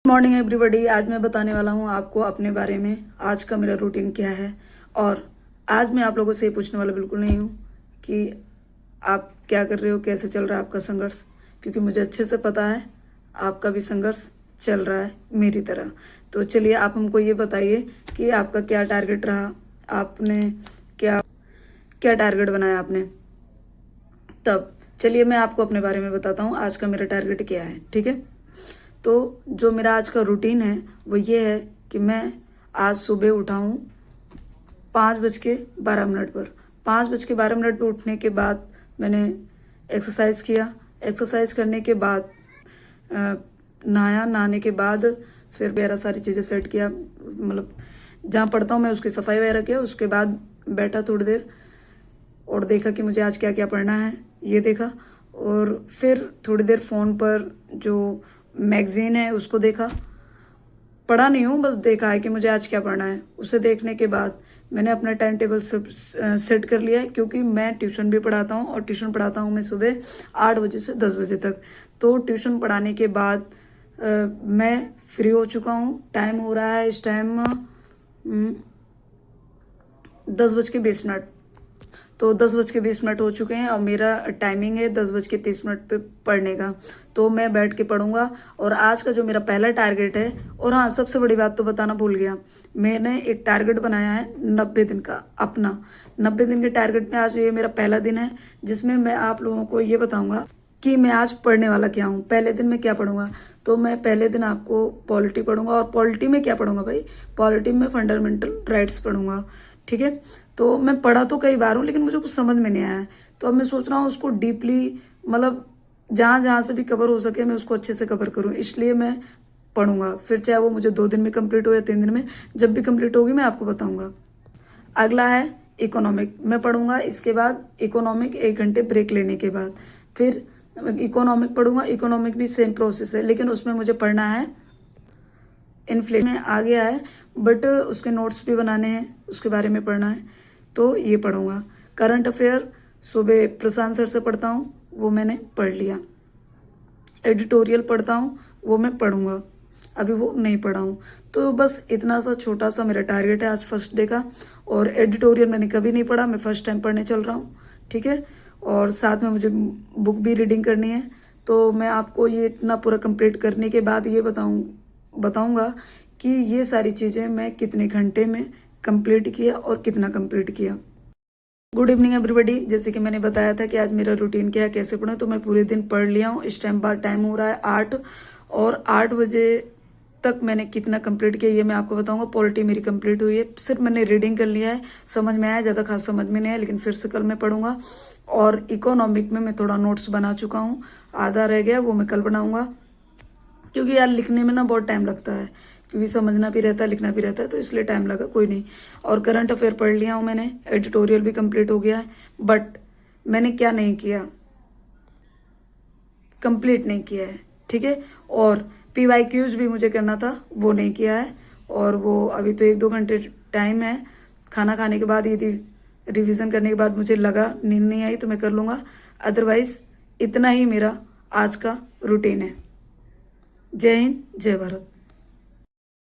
Morning everybody. आज मैं बताने वाला हूँ आपको अपने बारे में, आज का मेरा रूटीन क्या है। और आज मैं आप लोगों से ये पूछने वाला बिल्कुल नहीं हूँ कि आप क्या कर रहे हो, कैसे चल रहा है आपका संघर्ष, क्योंकि मुझे अच्छे से पता है आपका भी संघर्ष चल रहा है मेरी तरह। तो चलिए आप हमको ये बताइए कि आपका क्या टारगेट रहा, आपने क्या क्या टारगेट बनाया आपने। तब चलिए मैं आपको अपने बारे में बताता हूँ आज का मेरा टारगेट क्या है, ठीक है। तो जो मेरा आज का रूटीन है वो ये है कि मैं आज सुबह उठा हूँ 5:12 पर। 5:12 पर उठने के बाद मैंने एक्सरसाइज किया। एक्सरसाइज करने के बाद नहाया। नहाने के बाद फिर वगैरह सारी चीज़ें सेट किया, मतलब जहाँ पढ़ता हूँ मैं उसकी सफाई वगैरह किया। उसके बाद बैठा थोड़ी देर और देखा कि मुझे आज क्या क्या पढ़ना है, ये देखा। और फिर थोड़ी देर फ़ोन पर जो मैगज़ीन है उसको देखा। पढ़ा नहीं हूँ, बस देखा है कि मुझे आज क्या पढ़ना है। उसे देखने के बाद मैंने अपना टाइम टेबल सेट कर लिया है, क्योंकि मैं ट्यूशन भी पढ़ाता हूँ और ट्यूशन पढ़ाता हूँ मैं सुबह 8 बजे से 10 बजे तक। तो ट्यूशन पढ़ाने के बाद मैं फ्री हो चुका हूँ। टाइम हो रहा है इस टाइम 10:20। तो 10:20 हो चुके हैं और मेरा टाइमिंग है 10:30 पे पढ़ने का। तो मैं बैठ के पढ़ूंगा। और आज का जो मेरा पहला टारगेट है, और हाँ सबसे बड़ी बात तो बताना भूल गया, मैंने एक टारगेट बनाया है 90 दिन का अपना। 90 दिन के टारगेट में आज ये मेरा पहला दिन है, जिसमें मैं आप लोगों को ये बताऊंगा कि मैं आज पढ़ने वाला क्या हूँ। पहले दिन में क्या पढ़ूंगा, तो मैं पहले दिन आपको पॉलिटी पढ़ूंगा। और पॉलिटी में क्या पढ़ूंगा भाई, पॉलिटी में फंडामेंटल राइट्स पढ़ूंगा, ठीक है। तो मैं पढ़ा तो कई बार हूँ, लेकिन मुझे कुछ समझ में नहीं आया है। तो अब मैं सोच रहा हूँ उसको डीपली, मतलब जहाँ जहाँ से भी कवर हो सके मैं उसको अच्छे से कवर करूँ, इसलिए मैं पढ़ूंगा। फिर चाहे वो मुझे 2 दिन में कंप्लीट हो या 3 दिन में, जब भी कंप्लीट होगी मैं आपको बताऊंगा। अगला है इकोनॉमिक, मैं पढ़ूंगा। इसके बाद इकोनॉमिक 1 घंटे ब्रेक लेने के बाद फिर इकोनॉमिक पढ़ूंगा। इकोनॉमिक भी सेम प्रोसेस है, लेकिन उसमें मुझे पढ़ना है इन्फ्लेशन में आ गया है, बट उसके नोट्स भी बनाने हैं, उसके बारे में पढ़ना है, तो ये पढ़ूंगा। करंट अफेयर सुबह प्रशांत सर से पढ़ता हूँ, वो मैंने पढ़ लिया। एडिटोरियल पढ़ता हूँ, वो मैं पढ़ूंगा, अभी वो नहीं पढ़ा हूँ। तो बस इतना सा छोटा सा मेरा टारगेट है आज फर्स्ट डे का। और एडिटोरियल मैंने कभी नहीं पढ़ा, मैं फर्स्ट टाइम पढ़ने चल रहा हूँ, ठीक है। और साथ में मुझे बुक भी रीडिंग करनी है। तो मैं आपको ये इतना पूरा कंप्लीट करने के बाद ये बताऊंगा कि ये सारी चीज़ें मैं कितने घंटे में कंप्लीट किया और कितना कंप्लीट किया। Good evening everybody. जैसे कि मैंने बताया था कि आज मेरा रूटीन क्या है, कैसे पढ़ूं, तो मैं पूरे दिन पढ़ लिया हूँ। इस टाइम बाद टाइम हो रहा है 8, और 8 बजे तक मैंने कितना कंप्लीट किया ये मैं आपको बताऊंगा। पॉलिटी मेरी कंप्लीट हुई है, सिर्फ मैंने रीडिंग कर लिया है, समझ में आया, ज़्यादा खास समझ में नहीं आया, लेकिन फिर से कल मैं पढ़ूंगा। और इकोनॉमिक में मैं थोड़ा नोट्स बना चुका हूँ, आधा रह गया, वो मैं कल बनाऊंगा। क्योंकि यार लिखने में ना बहुत टाइम लगता है, क्योंकि समझना भी रहता है लिखना भी रहता है, तो इसलिए टाइम लगा, कोई नहीं। और करंट अफेयर पढ़ लिया हूँ मैंने, एडिटोरियल भी कंप्लीट हो गया है। बट मैंने क्या नहीं किया, कंप्लीट नहीं किया है, ठीक है। और PYQs भी मुझे करना था, वो नहीं किया है। और वो अभी तो 1-2 घंटे टाइम है, खाना खाने के बाद यदि रिवीजन करने के बाद मुझे लगा नींद नहीं आई तो मैं कर लूँगा। अदरवाइज इतना ही मेरा आज का रूटीन है। जय हिंद, जय भारत।